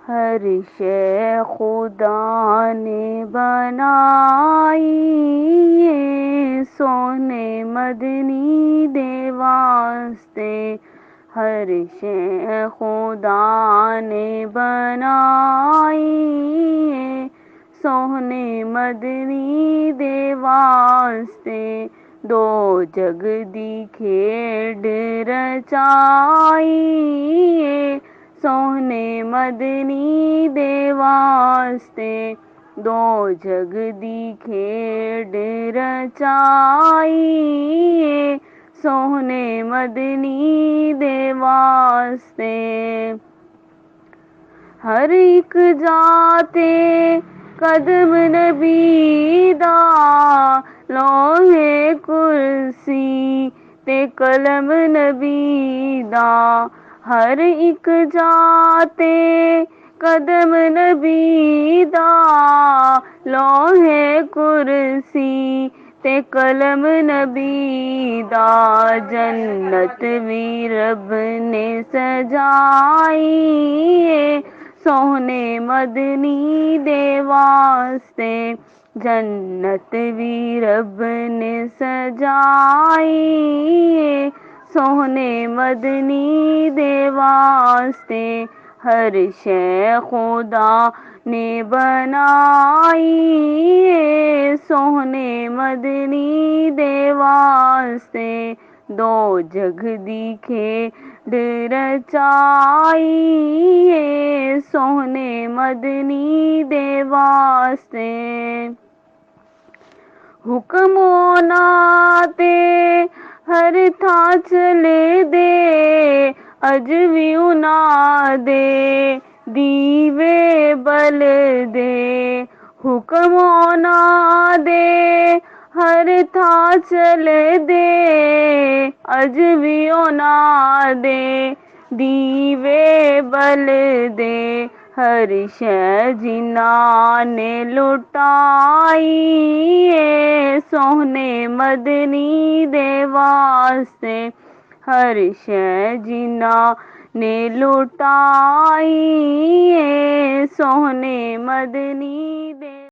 हर शय खुदा ने बनाई, ये सोने मदनी दे वास्ते। हर शय खुदा ने बनाई, ये सोने मदनी दे वास्ते। दो जग दी खेड रचाई, ये सोने मदनी दे वास्ते। दो जग दी खेड रचाई, ये सोने मदनी दे वास्ते। हर एक जाते कदम नबी दा, लोहे कुर्सी ते कलम नबी दा। हर एक जाते कदम नबी दा, लोहे कुर्सी ते कलम नबी दा। जन्नत भी रब ने सजाई, सोने मदनी दे वास्ते। जन्नत भी रब ने सजाई, सोने मदनी दे वास्ते। हर शय खुदा ने बनाई, सोने मदनी दे वास्ते। दो जग दी खेड रचाई, ये सोने मदनी दे वास्ते। हुक्म होना ते हर था चले दे, अज भी उना दे दीवे बल दे। हुक्म होना दे हर था चले दे, अज भी उना दे दीवे बल दे। हर शय जिन्ना ने लुटाई, ये सोने मदनी दे वास्ते। हर शय जिन्ना ने लुटाई, ये सोने मदनी दे